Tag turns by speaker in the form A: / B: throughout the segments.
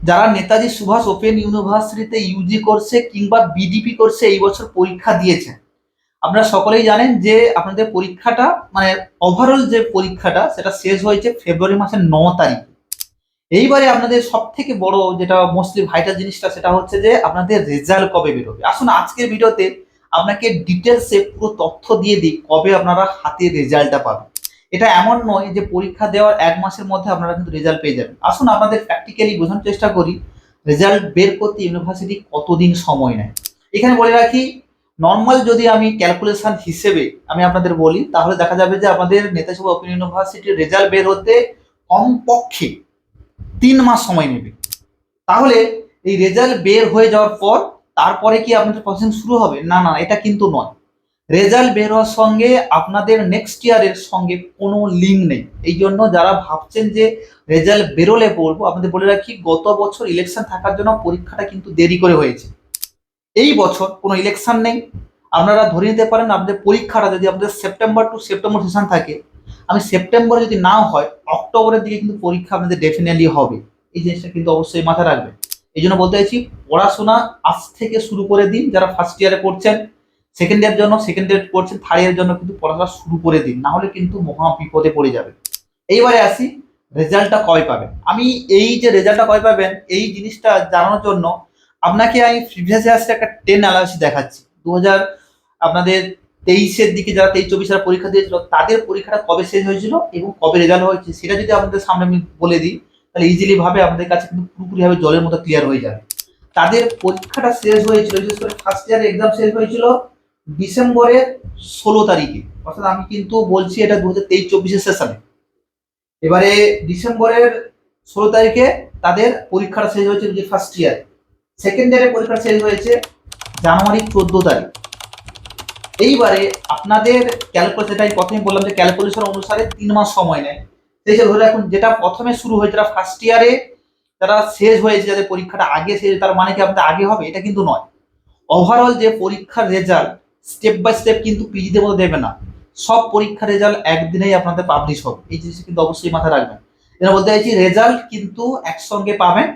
A: যারা নেতাজি সুভাষ ওপেন ইউনিভার্সিটিতে ইউজি কোর্সে কিংবা বিডিপি কোর্সে এই বছর পরীক্ষা দিয়েছেন, আপনারা সকলেই জানেন যে আপনাদের পরীক্ষাটা মানে ওভারঅল যে পরীক্ষাটা সেটা শেষ হয়েছে ফেব্রুয়ারি মাসের 9 তারিখ। এইবারে আপনাদের সব থেকে বড় যেটা মোস্টলি ভাইটাল জিনিসটা সেটা হচ্ছে যে আপনাদের রেজাল্ট কবে বেরোবে। আসুন আজকের ভিডিওতে আপনাকে ডিটেলসে পুরো তথ্য দিয়ে দিই কবে আপনারা হাতে রেজাল্টটা পাবেন। এটা এমন নয় যে পরীক্ষা দেওয়ার 1 মাসের মধ্যে আপনারা কিন্তু রেজাল্ট পেয়ে যাবেন। আসুন আপনাদের প্র্যাকটিক্যালি বোঝানোর চেষ্টা করি রেজাল্ট বের করতে ইউনিভার্সিটি কতদিন সময় নেয়। এখানে বলে রাখি, নর্মাল যদি আমি ক্যালকুলেশন হিসেবে আমি আপনাদের বলি তাহলে দেখা যাবে যে আমাদের নেতাজি সুভাষ ওপেন ইউনিভার্সিটির রেজাল্ট বের হতে কমপক্ষে 3 মাস সময় নেবে। তাহলে এই রেজাল্ট বের হয়ে যাওয়ার পর তারপরে কি আপনাদের প্রসেসিং শুরু হবে? না না, এটা কিন্তু নয়। রেজাল্ট বের হওয়ার সঙ্গে আপনাদের নেক্সট ইয়ারের সঙ্গে কোনো লিঙ্ক নেই। এই জন্য যারা ভাবছেন যে রেজাল্ট বেরোলে পড়বো, আপনাদের বলে রাখি গত বছর ইলেকশন থাকার জন্য পরীক্ষাটা কিন্তু দেরি করে হয়েছে। এই বছর কোনো ইলেকশন নেই, আপনারা ধরে নিতে পারেন আপনাদের পরীক্ষাটা যদি আপনাদের সেপ্টেম্বর টু সেপ্টেম্বর সেশন থাকে, আমি সেপ্টেম্বরে যদি নাও হয় অক্টোবরের দিকে কিন্তু পরীক্ষা আপনাদের ডেফিনেটলি হবে। এই জিনিসটা কিন্তু অবশ্যই মাথায় রাখবেন। এই জন্য বলতে চাইছি পড়াশোনা আজ থেকে শুরু করে দিন। যারা ফার্স্ট ইয়ারে পড়ছেন, সেকেন্ড ইয়ার জন্য, সেকেন্ড ইয়ার পড়ছেন, থার্ড ইয়ারের জন্য কিন্তু পড়াশোনা শুরু করে দিন, না হলে কিন্তু মহা বিপদে পড়ে যাবে। এইবারে আসি রেজাল্টটা কবে পাবেন। আমি এই যে রেজাল্টটা কবে পাবেন এই জিনিসটা জানানোর জন্য আপনাকে আমি প্রিভিয়াস ইয়ার্সের একটা 10 অ্যানালিসিস দেখাচ্ছি। 2000 আপনাদের 23-এর দিকে যারা 23-24 সালে পরীক্ষা দিয়েছিল তাদের পরীক্ষাটা কবে শেষ হয়েছিল এবং কবে রেজাল্ট হয়েছে সেটা যদি আপনাদের সামনে আমি বলে দিই তাহলে ইজিলি ভাবে আপনাদের কাছে কিন্তু পুরোপুরিভাবে জলের মতো ক্লিয়ার হয়ে যাবে। তাদের পরীক্ষাটা শেষ হয়েছিল, বিশেষ করে ফার্স্ট ইয়ার এক্সাম শেষ হয়েছিল ডিসেম্বরের 16 তারিখে। অর্থাৎ আমি কিন্তু বলছি এটা 2023-24 সেশনে। এবারে ডিসেম্বরের 16 তারিখে তাদের পরীক্ষাটা শেষ হয়েছে যে ফার্স্ট ইয়ার। সেকেন্ড ইয়ারের পরীক্ষা শেষ হয়েছে জানুয়ারি 14 তারিখ। এইবারে আপনাদের ক্যালকুলেশন, যেটা আমি প্রথমে বললাম যে ক্যালকুলেশন অনুসারে 3 মাস সময় নেয়, সেই হিসেবে ধরে রাখুন যেটা প্রথমে শুরু হয়েছে যারা ফার্স্ট ইয়ারে যারা শেষ হয়েছে, যাদের পরীক্ষাটা আগে শেষ, তার মানে কি আপনাদের আগে হবে? এটা কিন্তু নয়। ওভারঅল যে পরীক্ষার রেজাল্ট স্টেপ বাই স্টেপ কিন্তু পিজিদের মধ্যে দেবে না। সব পরীক্ষার রেজাল্ট একদিনেই আপনাদের পাবলিশ হবে, এই জিনিসটা কিন্তু অবশ্যই মাথায় রাখবেন। এটা বলতে চাইছি রেজাল্ট কিন্তু একসঙ্গে পাবেন।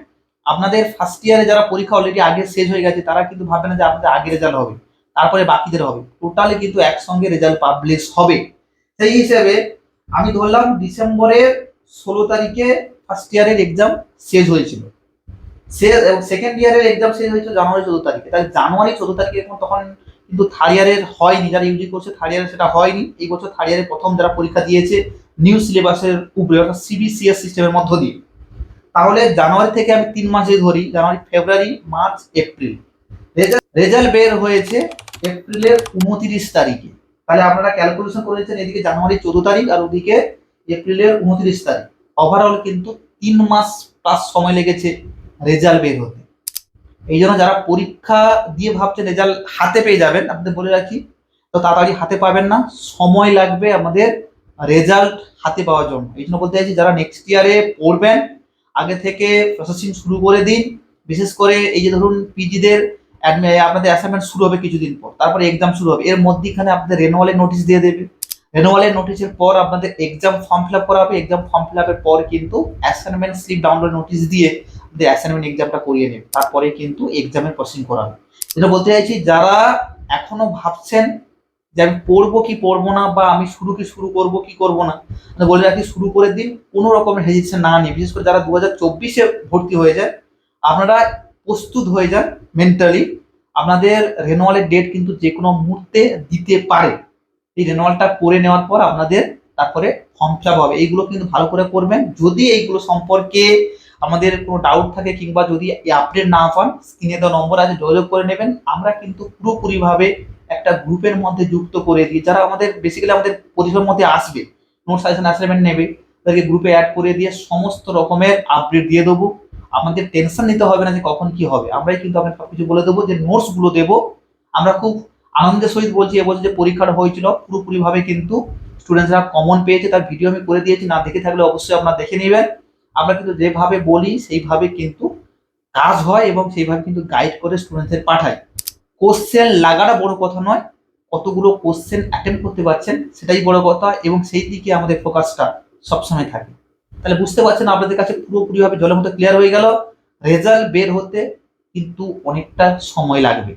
A: আপনাদের ফার্স্ট ইয়ারে যারা পরীক্ষা অলরেডি আগে শেষ হয়ে গেছে তারা কিন্তু ভাববে না যে আপনাদের আগে রেজাল্ট হবে তারপরে বাকিদের হবে, টোটালি কিন্তু একসঙ্গে রেজাল্ট পাবলিশ হবে। সেই হিসেবে আমি ধরলাম ডিসেম্বরের 16 তারিখে ফার্স্ট ইয়ারের এক্সাম শেষ হয়েছিল, সেকেন্ড ইয়ারের এক্সাম শেষ হয়েছিল জানুয়ারি 14 তারিখে। তাহলে জানুয়ারি 14 তারিখে এখন তখন কিন্তু থার্ড ইয়ারের হয়নি, যারা ইউজি করছে থার্ড ইয়ারে সেটা হয়নি। এই বছর থার্ড ইয়ারের প্রথম যারা পরীক্ষা দিয়েছে নিউ সিলেবাসের উপরে অর্থাৎ সিবিসিএস সিস্টেমের মধ্য দিয়ে, তাহলে জানুয়ারি থেকে আমি 3 মাসে ধরি, জানুয়ারি, ফেব্রুয়ারি, মার্চ, এপ্রিল। রেজাল্ট বের হয়েছে এপ্রিলের 29 তারিখে। তাহলে আপনারা ক্যালকুলেশন করেছেন এদিকে জানুয়ারি 14 তারিখ আর ওদিকে এপ্রিলের 29 তারিখ। ওভারঅল কিন্তু 3 মাস প্লাস সময় লেগেছে রেজাল্ট বের হতে। এই জন্য যারা পরীক্ষা দিয়ে ভাবছেন রেজাল্ট হাতে পেয়ে যাবেন, আপনাদের বলে রাখি তো তাড়াতাড়ি হাতে পাবেন না, সময় লাগবে আমাদের রেজাল্ট হাতে পাওয়ার জন্য। এই জন্য বলতে চাইছি যারা নেক্সট ইয়ারে পড়বেন আগে থেকে প্রসেসিং শুরু করে দিন। বিশেষ করে এই যে ধরুন পিজিদের আপনাদের অ্যাসাইনমেন্ট শুরু হবে কিছুদিন পর, তারপরে এক্সাম শুরু হবে, এর মধ্যেখানে আপনাদের রেনুয়ালের নোটিশ দিয়ে দেবে। রেনুয়ালের নোটিশের পর আপনাদের এক্সাম ফর্ম ফিল আপ করা হবে, এক্সাম ফর্ম ফিল আপের পর কিন্তু অ্যাসাইনমেন্ট স্লিপ ডাউনলোড নোটিশ দিয়ে অ্যাসাইনমেন্ট এক্সামটা করিয়ে নেবে, তারপরে কিন্তু এক্সামের প্রসেসিং করা হবে। যেটা বলতে চাইছি যারা এখনো ভাবছেন যে আমি পড়বো কি পড়বো না বা আমি শুরু করবো কি করবো না, বলে রাখি শুরু করে দিন, কোনো রকমের হেজিটেশন না নিয়ে। বিশেষ করে যারা 2024-এ ভর্তি হয়ে যায় আপনারা প্রস্তুত হয়ে যান মেন্টালি। আপনাদের রেনুয়ালের ডেট কিন্তু যে কোনো মুহূর্তে দিতে পারে। এই রেনুয়ালটা করে নেওয়ার পর আপনাদের তারপরে ফর্ম ফিল আপ হবে। এইগুলো কিন্তু ভালো করে করবেন। যদি এইগুলো সম্পর্কে আমাদের কোনো ডাউট থাকে কিংবা যদি আপডেট না পান, স্ক্রিনে দেওয়া নম্বর আছে, যোগাযোগ করে নেবেন। আমরা কিন্তু পুরোপুরিভাবে একটা গ্রুপের মধ্যে যুক্ত করে দিই, যারা আমাদের বেসিক্যালি আমাদের পরিষেবার মধ্যে আসবে, নোট সাজেশন অ্যাসাইনমেন্ট নেবে, তাদেরকে গ্রুপে অ্যাড করে দিয়ে সমস্ত রকমের আপডেট দিয়ে দেবো। আমাদের টেনশন নিতে হবে না যে কখন কি হবে, আমরাই কিন্তু আপনাকে সবকিছু বলে দেবো। যে নোটস গুলো দেবো আমরা খুব আনন্দের সহিত বলছি, এবছর যে পরীক্ষাটা হয়েছিল পুরোপুরিভাবে কিন্তু স্টুডেন্টসরা কমন পেয়েছে, তার ভিডিও আমি করে দিয়েছি, না দেখে থাকলে অবশ্যই আপনারা দেখে নেবেন। আমরা কিন্তু যেভাবে বলি সেইভাবে কিন্তু কাজ হয় এবং সেইভাবে কিন্তু গাইড করে স্টুডেন্টদের পাঠাই। কোশ্চেন লাগাটা বড় কথা নয়, কতগুলো কোশ্চেন অ্যাটেম্প করতে পারছেন সেটাই বড় কথা, এবং সেই দিকে আমাদের ফোকাসটা সবসময় থাকে। তাহলে বুঝতে পারছেন আপনাদের কাছে পুরোপুরিভাবে জলের মতো ক্লিয়ার হয়ে গেল। রেজাল্ট বের হতে কিন্তু অনেকটা সময় লাগবে।